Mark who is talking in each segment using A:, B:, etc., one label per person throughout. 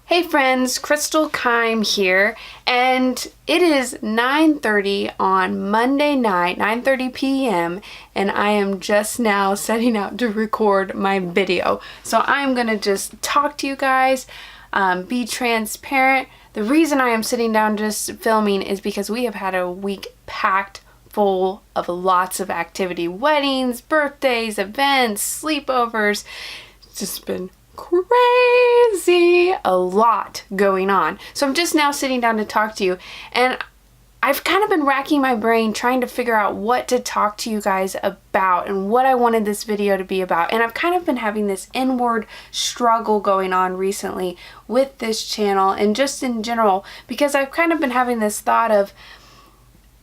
A: Hey friends, Crystal Keim here, and it is 9:30 on Monday night, 9:30 p.m., and I am just now setting out to record my video. So I'm gonna just talk to you guys, be transparent. The reason I am sitting down just filming is because we have had a week packed full of lots of activity. Weddings, birthdays, events, sleepovers. It's just been crazy, a lot going on. So I'm just now sitting down to talk to you, and I've kind of been racking my brain trying to figure out what to talk to you guys about and what I wanted this video to be about. And I've kind of been having this inward struggle going on recently with this channel and just in general, because I've kind of been having this thought of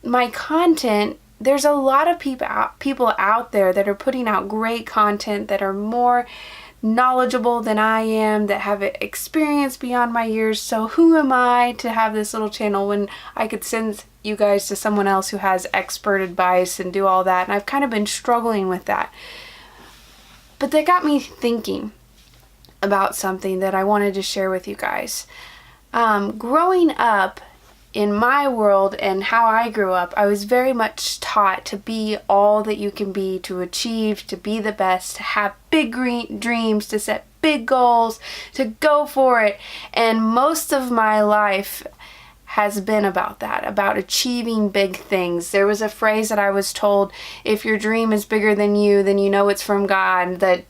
A: my content. There's a lot of people out there that are putting out great content, that are more knowledgeable than I am, that have experience beyond my years. So who am I to have this little channel when I could send you guys to someone else who has expert advice and do all that? And I've kind of been struggling with that. But that got me thinking about something that I wanted to share with you guys. Growing up in my world and how I grew up, I was very much taught to be all that you can be, to achieve, to be the best, to have big dreams, to set big goals, to go for it. And most of my life has been about that, about achieving big things. There was a phrase that I was told, if your dream is bigger than you, then you know it's from God. That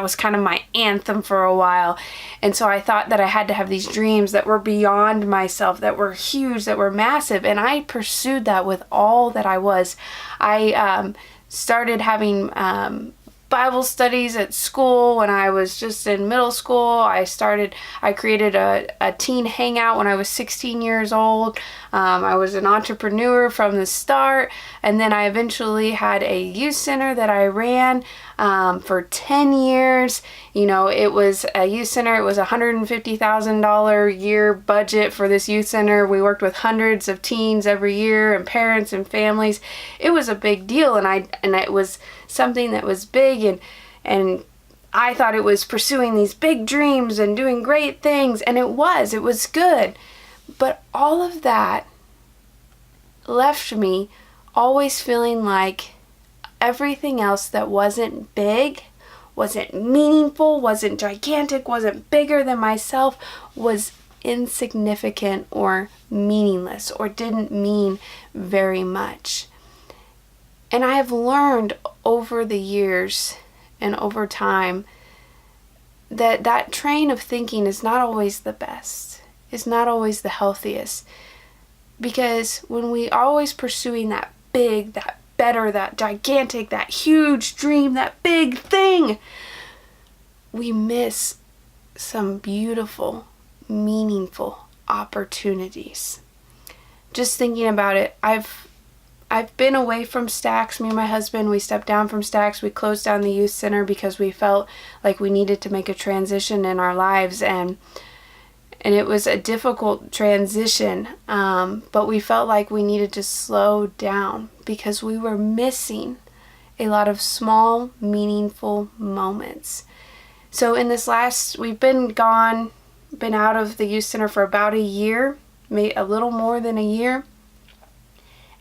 A: was kind of my anthem for a while. And so I thought that I had to have these dreams that were beyond myself, that were huge, that were massive. And I pursued that with all that I was. I started having Bible studies at school when I was just in middle school. I created a teen hangout when I was 16 years old. I was an entrepreneur from the start, and then I eventually had a youth center that I ran for 10 years. It was a youth center. It was a $150,000 year budget for this youth center. We worked with hundreds of teens every year and parents and families. It was a big deal, and it was something that was big, and I thought it was pursuing these big dreams and doing great things, and it was good. But all of that left me always feeling like everything else that wasn't big, wasn't meaningful, wasn't gigantic, wasn't bigger than myself, was insignificant or meaningless or didn't mean very much. And I have learned over the years and over time that train of thinking is not always the best. It's not always the healthiest. Because when we are always pursuing that big, that better, that gigantic, that huge dream, that big thing, we miss some beautiful, meaningful opportunities. Just thinking about it, I've been away from Stacks. Me and my husband, we stepped down from Stacks. We closed down the youth center because we felt like we needed to make a transition in our lives, and it was a difficult transition, but we felt like we needed to slow down because we were missing a lot of small, meaningful moments. So in this we've been out of the youth center for about a year, maybe a little more than a year.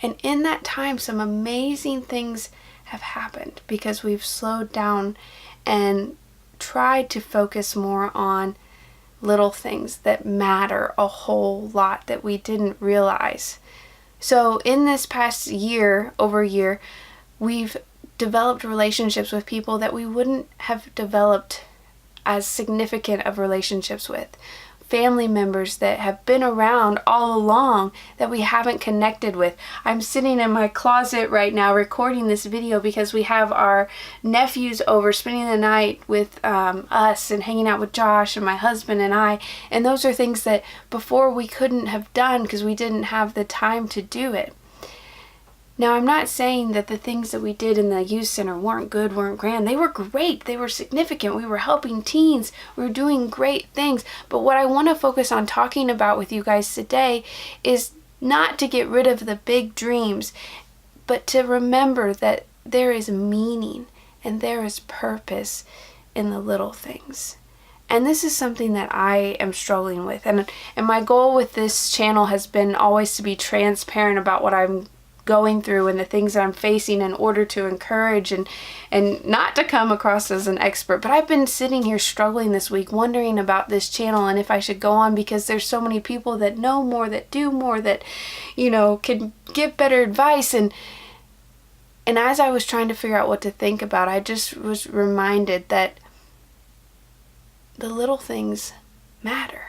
A: And in that time, some amazing things have happened because we've slowed down and tried to focus more on little things that matter a whole lot that we didn't realize. So in this past year, over a year, we've developed relationships with people that we wouldn't have developed as significant of relationships with. Family members that have been around all along that we haven't connected with. I'm sitting in my closet right now recording this video because we have our nephews over spending the night with us and hanging out with Josh and my husband and I. And those are things that before we couldn't have done because we didn't have the time to do it. Now, I'm not saying that the things that we did in the youth center weren't good, weren't grand. They were great. They were significant. We were helping teens. We were doing great things. But what I want to focus on talking about with you guys today is not to get rid of the big dreams, but to remember that there is meaning and there is purpose in the little things. And this is something that I am struggling with. And my goal with this channel has been always to be transparent about what I'm going through and the things that I'm facing in order to encourage and not to come across as an expert. But I've been sitting here struggling this week, wondering about this channel and if I should go on, because there's so many people that know more, that do more, that, can give better advice. And as I was trying to figure out what to think about, I just was reminded that the little things matter.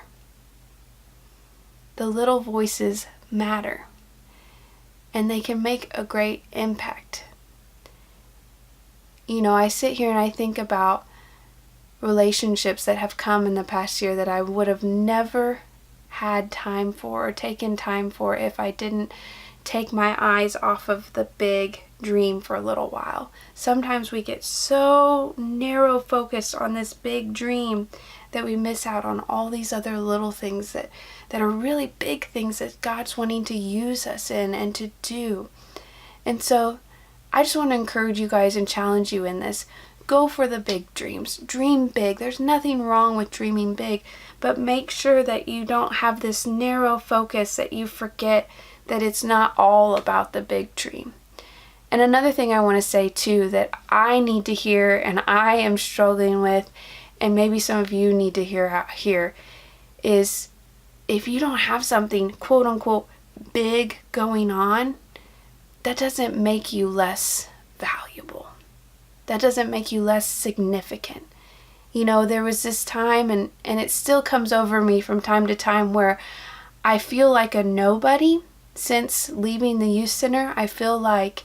A: The little voices matter. And they can make a great impact. I sit here and I think about relationships that have come in the past year that I would have never had time for or taken time for if I didn't take my eyes off of the big dream for a little while. Sometimes we get so narrow focused on this big dream that we miss out on all these other little things that are really big things that God's wanting to use us in and to do. And so I just want to encourage you guys and challenge you in this. Go for the big dreams. Dream big. There's nothing wrong with dreaming big, but make sure that you don't have this narrow focus, that you forget that it's not all about the big dream. And another thing I want to say too that I need to hear and I am struggling with, and maybe some of you need to hear out here, is if you don't have something quote unquote big going on, that doesn't make you less valuable. That doesn't make you less significant. There was this time, and it still comes over me from time to time, where I feel like a nobody since leaving the youth center. I feel like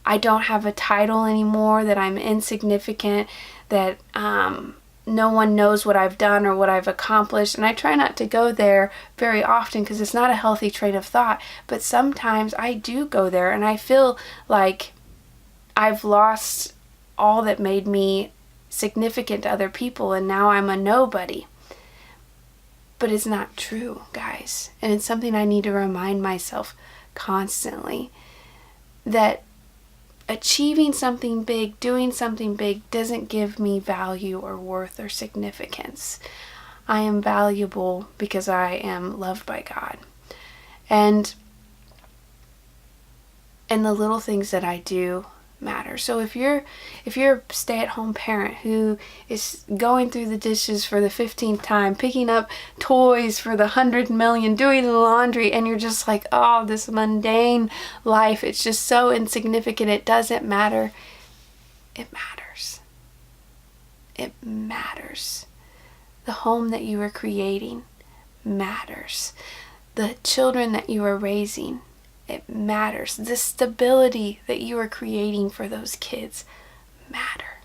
A: I don't have a title anymore, that I'm insignificant, that no one knows what I've done or what I've accomplished. And I try not to go there very often because it's not a healthy train of thought. But sometimes I do go there and I feel like I've lost all that made me significant to other people and now I'm a nobody. But it's not true, guys. And it's something I need to remind myself constantly, that achieving something big, doing something big doesn't give me value or worth or significance. I am valuable because I am loved by God. And the little things that I do matter. So if you're a stay-at-home parent who is going through the dishes for the 15th time, picking up toys for the 100 million, doing the laundry, and you're just like, oh, this mundane life, it's just so insignificant, it doesn't matter. It matters. It matters. The home that you are creating matters. The children that you are raising, it matters. The stability that you are creating for those kids matter.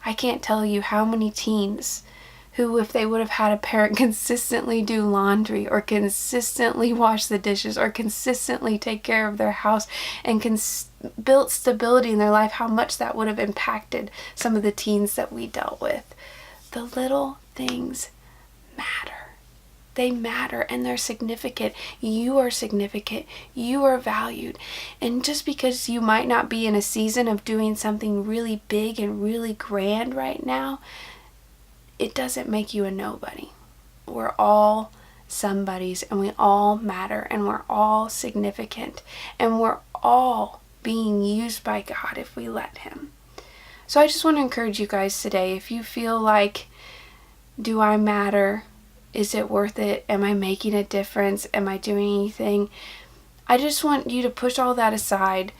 A: I can't tell you how many teens who, if they would have had a parent consistently do laundry or consistently wash the dishes or consistently take care of their house and built stability in their life, how much that would have impacted some of the teens that we dealt with. The little things matter. They matter and they're significant. You are significant. You are valued. And just because you might not be in a season of doing something really big and really grand right now, it doesn't make you a nobody. We're all somebodies and we all matter and we're all significant and we're all being used by God if we let Him. So I just want to encourage you guys today, if you feel like, do I matter? Is it worth it? Am I making a difference? Am I doing anything? I just want you to push all that aside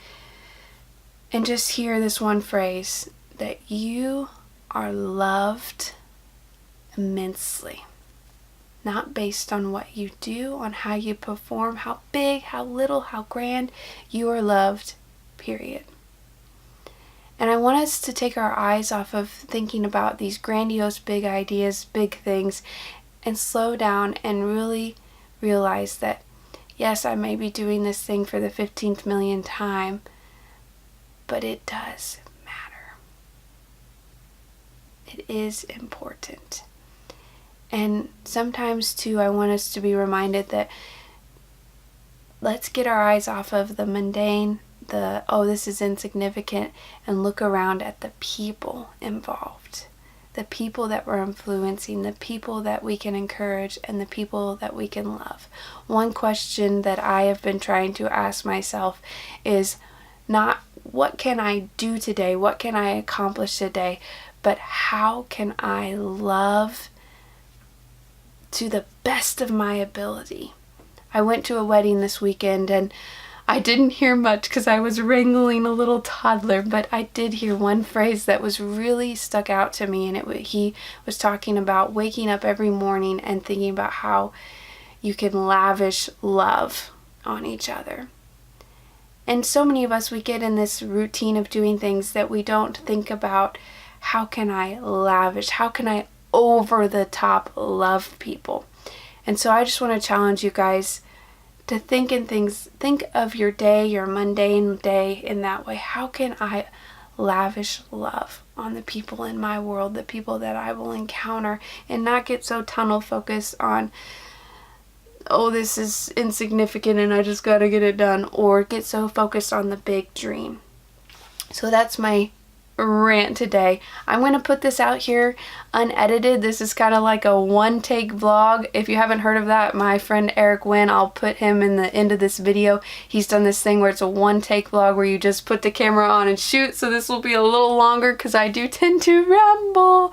A: and just hear this one phrase, that you are loved immensely. Not based on what you do, on how you perform, how big, how little, how grand. You are loved, period. And I want us to take our eyes off of thinking about these grandiose big ideas, big things, and slow down and really realize that, yes, I may be doing this thing for the 15th millionth time, but it does matter. It is important. And sometimes too, I want us to be reminded that let's get our eyes off of the mundane, this is insignificant, and look around at the people involved. the people that we're influencing, the people that we can encourage, and the people that we can love. One question that I have been trying to ask myself is not what can I do today, what can I accomplish today, but how can I love to the best of my ability. I went to a wedding this weekend and I didn't hear much because I was wrangling a little toddler, but I did hear one phrase that was really stuck out to me, and he was talking about waking up every morning and thinking about how you can lavish love on each other. And so many of us, we get in this routine of doing things that we don't think about, how can I lavish, how can I over the top love people? And so I just want to challenge you guys to think of your day, your mundane day in that way. How can I lavish love on the people in my world, the people that I will encounter, and not get so tunnel focused on, oh, this is insignificant and I just got to get it done, or get so focused on the big dream. So that's my rant today. I'm going to put this out here unedited. This is kind of like a one-take vlog. If you haven't heard of that, my friend Eric Wynn, I'll put him in the end of this video. He's done this thing where it's a one-take vlog where you just put the camera on and shoot. So this will be a little longer because I do tend to ramble.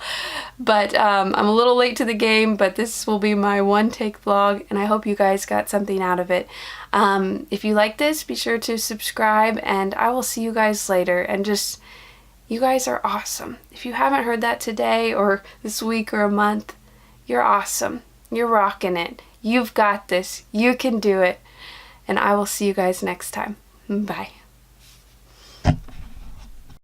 A: But I'm a little late to the game, but this will be my one-take vlog, and I hope you guys got something out of it. If you like this, be sure to subscribe, and I will see you guys later. And just, you guys are awesome. If you haven't heard that today or this week or a month, you're awesome. You're rocking it. You've got this. You can do it. And I will see you guys next time. Bye.